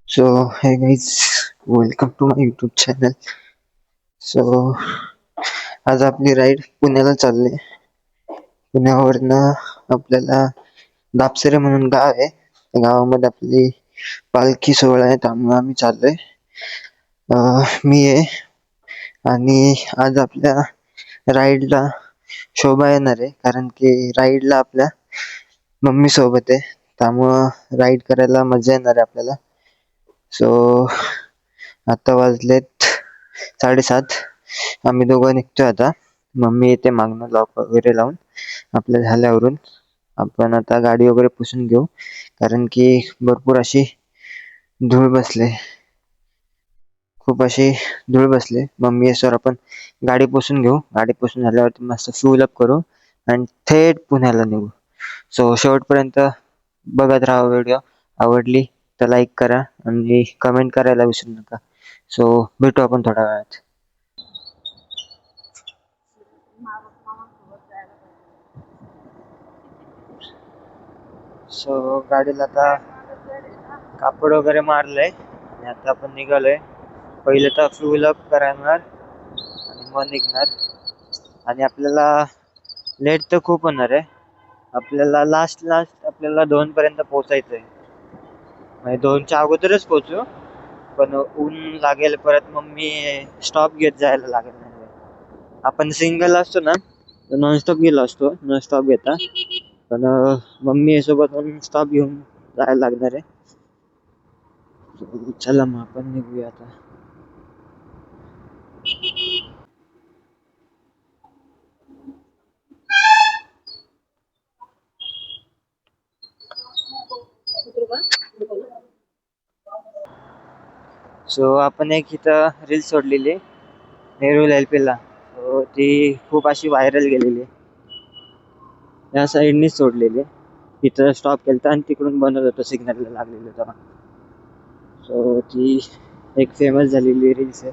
So, hey guys, welcome to my YouTube channel. So, आज आपली ride पुण्याला चालली. पुण्यावरनं आपल्याला दापसरे म्हणून गाव आहे. त्या गावामध्ये आपली पालखी सोहळा आहे, त्यामुळे आम्ही चाललोय. मी आहे आणि आज आपल्या राईडला शोभा येणार आहे, कारण की राईडला आपल्या मम्मी सोबत आहे, त्यामुळं राईड करायला मजा येणार आहे आपल्याला. सो आता वाजलेत 7:30. आम्ही दोघं निघतोय आता. मम्मी येते मागणं लॉक वगैरे लावून. आपल्या झाल्यावरून आपण आता गाडी वगैरे पुसून घेऊ, कारण की भरपूर अशी धूळ बसले, खूप अशी धूळ बसले. मम्मी येसवर आपण गाडी पुसून घेऊ. गाडी पुसून झाल्यावरती मस्त फ्यूल अप करू आणि थेट पुण्याला निघू. सो शेवटपर्यंत बघत राहा व्हिडिओ. आवडली तर लाईक करा आणि कमेंट करायला विसरू नका. सो भेटू आपण थोड्या वेळात. सो गाडीला आता कापड वगैरे मारलंय आणि आता आपण निघालोय. पहिले तर फ्यूल अप करणार आणि मग निघणार. आणि आपल्याला लेट तर खूप होणार आहे. आपल्याला लास्ट आपल्याला 2 पर्यंत पोहोचायचंय, म्हणजे 2च्या अगोदरच पोहोचू, पण ऊन लागेल परत. मग मी स्टॉप घेत जायला लागेल. म्हणजे आपण सिंगल असतो ना, नॉनस्टॉप गेलो असतो, न स्टॉप घेता. पण मम्मी सोबत म्हणून स्टॉप घेऊन जायला लागणार आहे. चला मग आपण निघूया आता. सो आपण एक इथं रील सोडलेली नेरूळ एलपीला. सो ती खूप अशी व्हायरल गेलेली. या साईडनी सोडलेली. इथं स्टॉप केलता आणि तिकडून बनत होतं सिग्नलला लागलेलं तेव्हा. सो ती एक फेमस झालेली रील्स आहे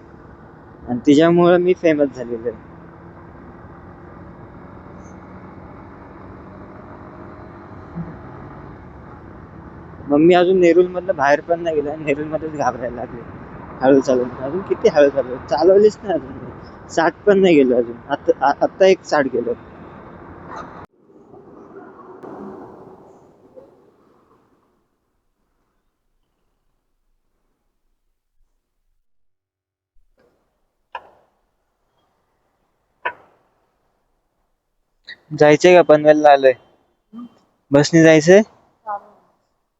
आणि तिच्यामुळं मी फेमस झालेलो आहे. मम्मी अजून नेरूळ मधनं बाहेर पण नाही गेला, नेरूळ मध्येच घाबरायला लागले. हळू चालवून अजून किती हळू चालवलीच नाही अजून. 60 पण नाही गेलो अजून. आता एक 60 गेलो. जायचंय का? पनवेलला आलोय. बसने जायचंय?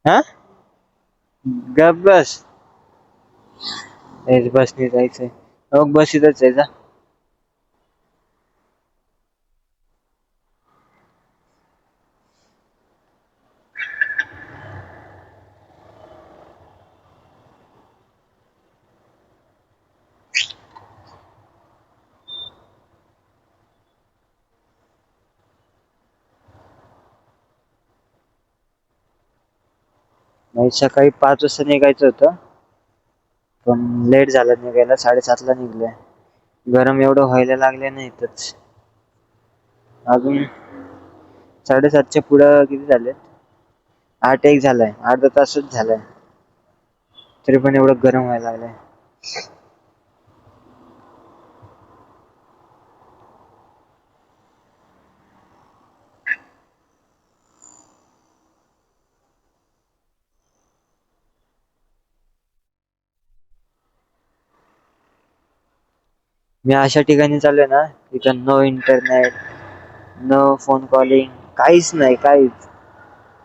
हा, गप बस. बसने जायचंय. मग बस इथंच आहे जा. नाही, सकाळी 5 वाजता निघायचं होतं, पण लेट झालं निघायला. 7:30ला निघलोय. गरम एवढं व्हायला लागले नाही इथंच. अजून 7:30च्या पुढं किती झाले? 8 एक झालाय. अर्धा तासच झालाय, तरी पण एवढं गरम व्हायला लागलंय. मी अशा ठिकाणी चाललोय ना, तिथं no internet, no phone calling, काहीच नाही. काहीच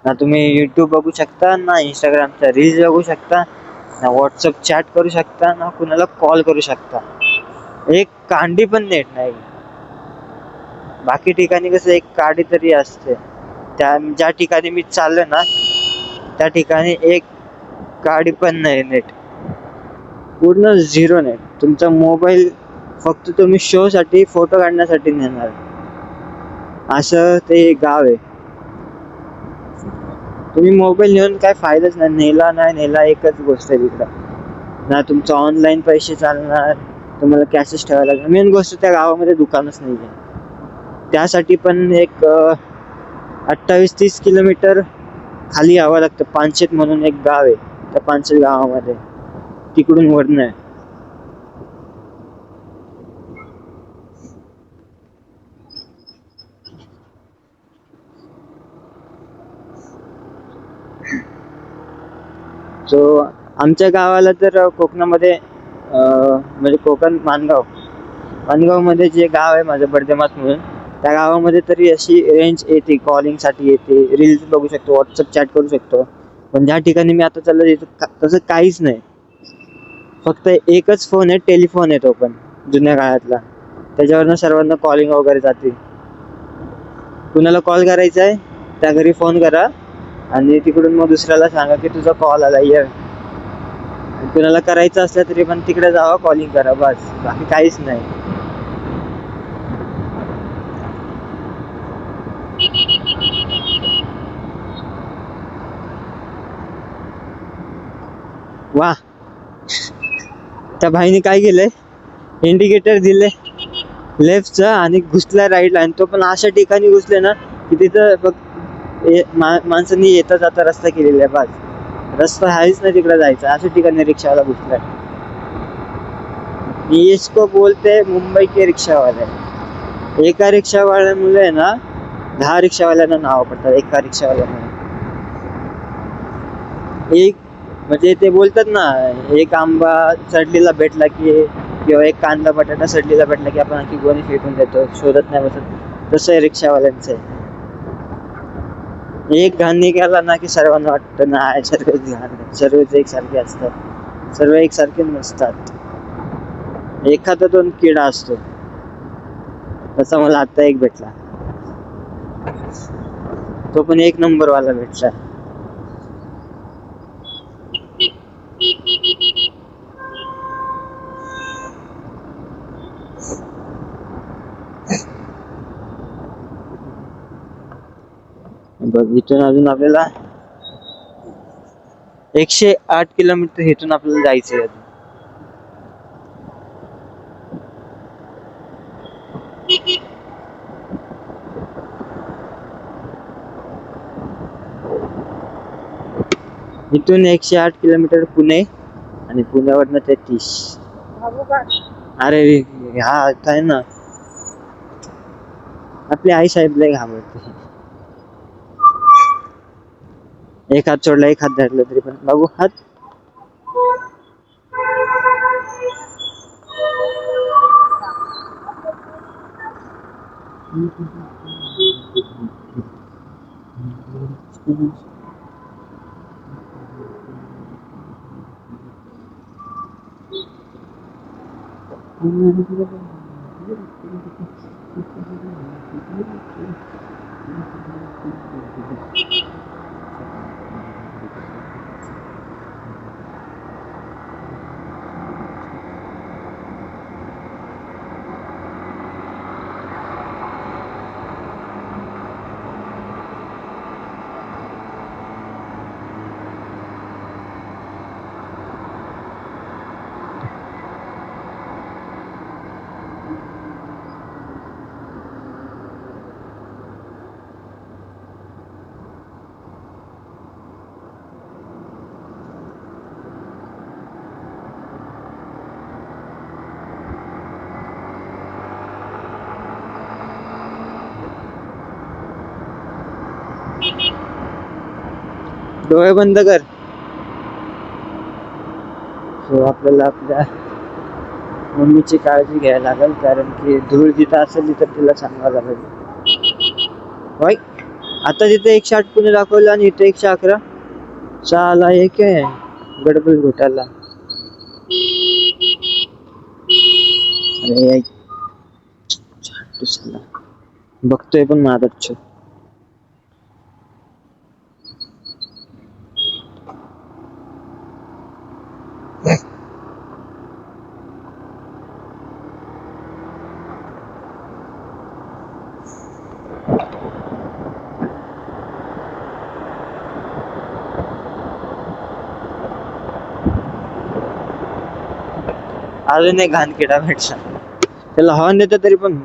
ना. तुम्ही युट्यूब बघू शकता, ना इंस्टाग्रामच्या रील्स बघू शकता, ना व्हॉट्सअप चॅट करू शकता, ना कुणाला कॉल करू शकता. एक कांडी पण नेट नाही. बाकी ठिकाणी कसं एक काडी तरी असते. ज्या ठिकाणी मी चाललोय ना, त्या ठिकाणी एक काडी पण नाही नेट. पूर्ण झिरो नेट. तुमचा मोबाईल फक्त तुम्ही शो साठी, फोटो काढण्यासाठी नेणार, असं ते गाव आहे. तुम्ही मोबाईल नेऊन काय फायदाच नाही. नेला एकच गोष्ट आहे तिकडं, ना तुमचं ऑनलाईन पैसे चालणार, तुम्हाला कॅशच ठेवायला लागणार. मेन गोष्ट, त्या गावामध्ये दुकानच नाही आहे. त्यासाठी पण एक 28-30 किलोमीटर खाली यावं लागतं. पानशेत म्हणून एक गाव आहे, त्या पानसर गावामध्ये, तिकडून वरनं आहे. सो आमच्या गावाला तर कोकणामध्ये म्हणजे कोकण मानगाव मध्ये जे गाव आहे माझं बर्देमात म्हणून, त्या गावामध्ये तरी अशी रेंज येते, कॉलिंग साठी येते, रील्स बघू शकतो, व्हॉट्सअप चॅट करू शकतो. पण ज्या ठिकाणी मी आता चाललो तिथं तसं काहीच नाही. फक्त एकच फोन आहे, टेलिफोन आहे, तो पण जुन्या काळातला. त्याच्यावरनं सर्वांना कॉलिंग वगैरे जाते. कुणाला कॉल करायचा आहे त्या घरी फोन करा आणि तिकडून मग दुसऱ्याला सांगा की तुझा कॉल आला, ये. कुणाला करायचं असलं तरी पण तिकडे जावा, कॉलिंग करा, बस, बाकी काहीच नाही. वा, त्या भाईने काय केलंय, इंडिकेटर दिले लेफ्टचं आणि घुसला राईटला, आणि तो पण अशा ठिकाणी घुसले ना की तिथं बघ माणसांनी येता जाता रस्ता केलेला आहे, बस, रस्ता आहेच नाही तिकडे जायचा, अशा ठिकाणी रिक्षावाला घुसलाय. इसको बोलते मुंबई के रिक्षावाले. एका रिक्षावाल्यामुळे आहे ना 10 रिक्षावाल्यांना नाव पडतात, एका रिक्षावाल्यामुळे. एक म्हणजे ते बोलतात ना, एक आंबा सडलेला भेटला की, किंवा एक कांदा बटाटा सडलेला भेटला की आपण आणखी गोणी फेकून देतो, शोधत नाही बसत. तसं रिक्षावाल्यांचं आहे. एक घाण निघाला ना की सर्वांना वाटतं नाही सर्वच घाण, सर्वच एकसारखे असतात, सर्व एकसारखे नसतात, एखादा दोन किडा असतो. तसा मला आता एक भेटला, तो पण एक नंबर वाला भेटला. बघ, इथून अजून आपल्याला 108 किलोमीटर इथून आपल्याला जायचंय अजून. इथून 108 किलोमीटर पुणे, आणि पुण्यावरनं 33. अरे हा आहे ना, आपली आई साहेब लय घाबरते. एक हात सोडला, एक हात धरला तरी पण बाबू हात. डोळे बंद कर. सो आपल्याला आपल्या मम्मीची काळजी घ्यायला लागेल, कारण की धूळ जिथं असेल तिथं तिला सांगावं लागेल. होय, आता तिथे 108 पुणे दाखवलं आणि इथे 111. साला एक आहे गडबड घोटाला. अरे बघतोय पण मारच. अजून एक घाण किडा भेटला, त्याला हॉर्न देतो तरी पण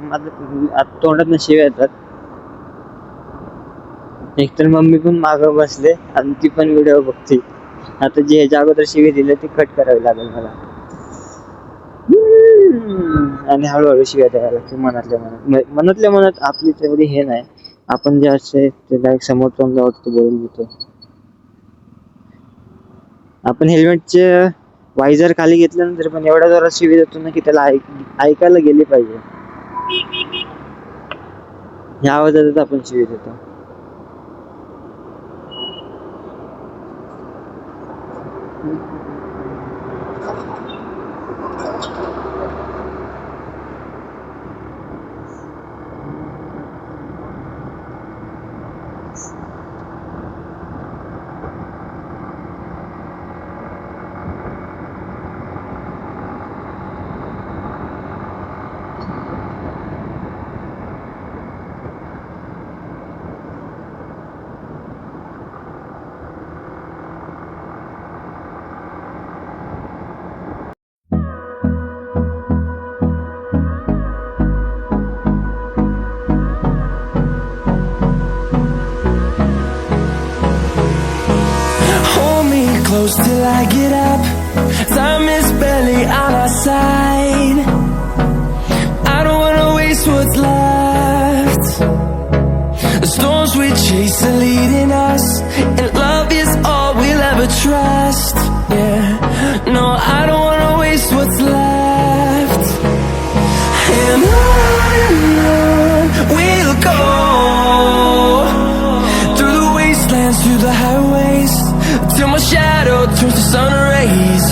तोंडात शिव्या येतात. एकतर मम्मी पण मागं बसले आणि ती पण व्हिडिओ बघते. आता जे ह्याच्या अगोदर शिवी दिले ती कट करावी लागेल मला. आणि हळूहळू शिव्या द्यायला लागते मनातल्या मनात. मनातल्या मनात आपली तेवढी हे नाही. आपण जे असते ते डायरेक्ट समोर तोंड वाटतं बोलून घेतो. आपण हेल्मेटचे वायझर खाली घेतल्यानंतर पण एवढ्या जोरात शिवी देतो ना की त्याला ऐकायला गेली पाहिजे. ह्या आवाजातच आपण शिवी देतो. Close till I get up. Time is barely on our side. I don't wanna waste what's left. The storms we chase are leading us, and love is all we'll ever trust. Yeah, no, I don't wanna waste what's left. And on we'll go, through the wastelands, through the highways, till my shadow turns to sun rays.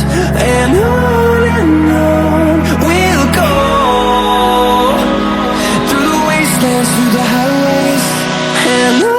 And on we'll go, through the wastelands, through the highways. And on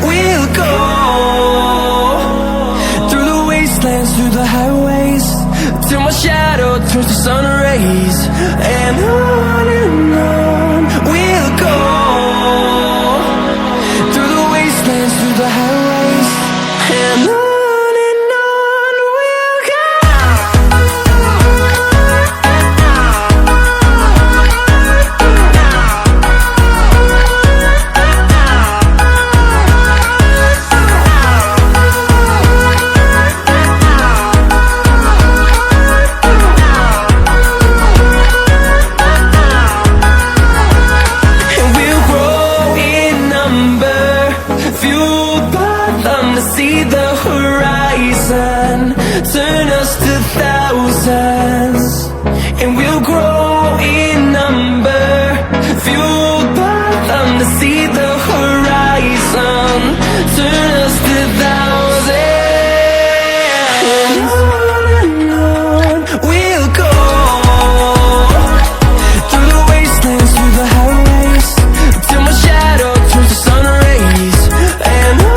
we'll go. Through the highways, till my shadow turns to sun rays. And on we'll go, through the wastelands, through the highways. And on we'll go. See the horizon, turn us to thousands, and we'll grow in number, fueled by them to see the horizon, turn us to thousands. And on we'll go, through the wastelands, through the highways, till my shadow turns to sun rays. And on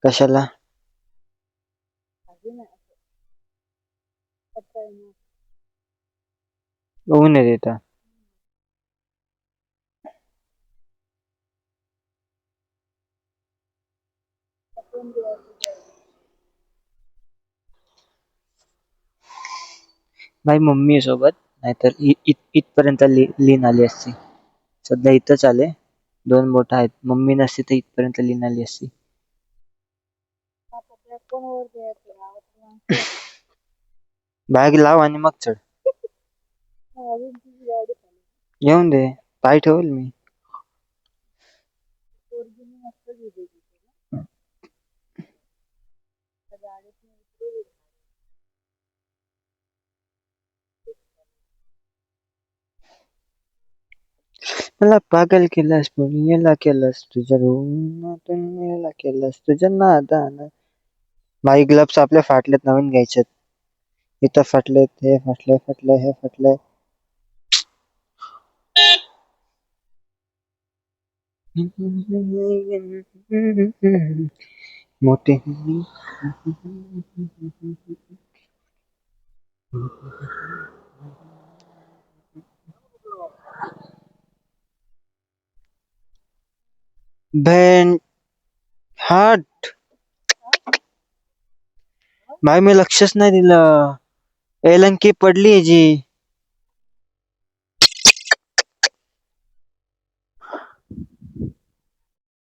कशाला? ऊन आहे तिथं. भाई mummy सोबत, नाहीतर इथपर्यंत लीन आली असती. सध्या इथंच आले. 2 बोट आहेत. मम्मी नसती तर इथपर्यंत लिन आली असती. बॅग लाव आणि मग चढ. येऊन दे, पाय ठेवल मी. मला पागल केलास, पुण्याला केलास, तुझ्या रूम केलास, तुझ्या नादान. बाई ग्लव्स आपल्या फाटलेत, नवीन घ्यायचेत. इथं फाटलेत, हे फाटले, हे फाटले. मोठे बॅन हार्ट. बाई मी लक्षच नाही दिलं. एलन की पडली जी.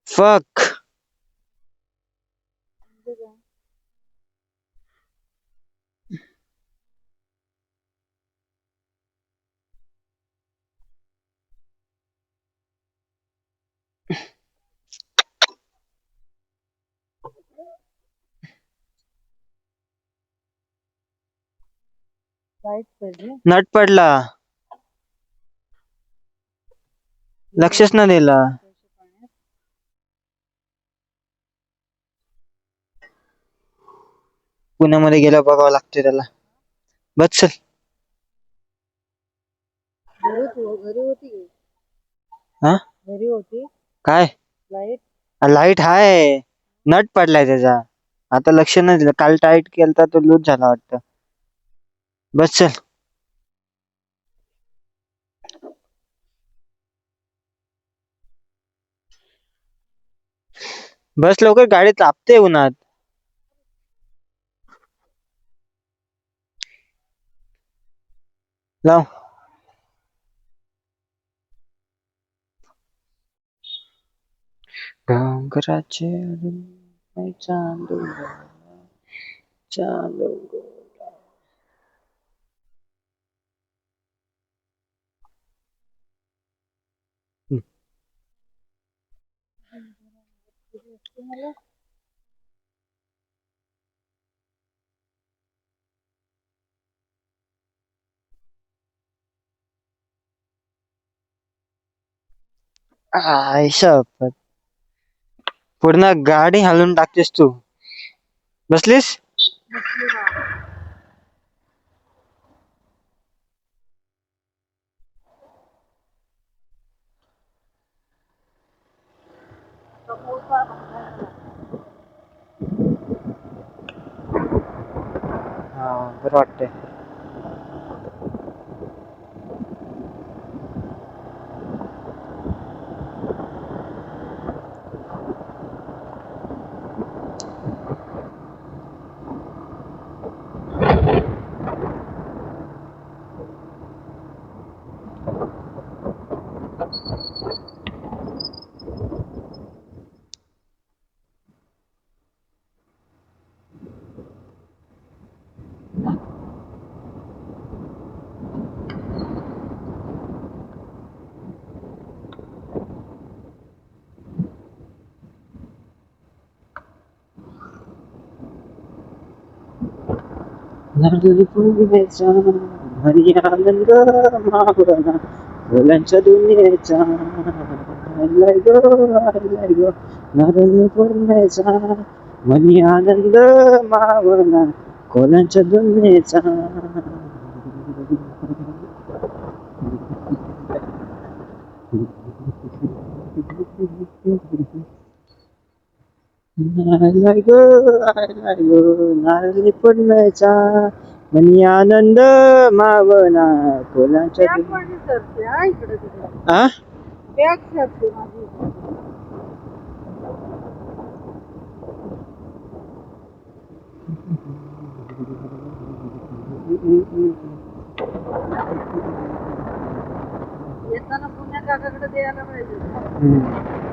फक. नट पडला. लक्षच नाही दिलं. पुण्यामध्ये गेला बघावं लागते त्याला. बस चल. हा काय लाईट हाय. नट पडलाय त्याचा. आता लक्ष नाही दिलं. काल टाईट केलता तो लूज झाला वाटतं. बस चल. बस लवकर, गाडी तापते उन्हात. लाव. डोंगराचे चांदू चालू. शपथ. पूर्ण गाडी हलवून टाकतेस तू. बसलीस. हा बरं वाटतंय. आनंद मावळला फुलांच्या दुनियेचा. नारळ पौर्णिमेचा मनी आनंद मावळला कोलांच्या दुनियेचा. नारळी पौर्णिमेचा मनी आनंद मावळला कोलांच्या आ येताना पुण्या काकाकडे द्यायला पाहिजे हम्म.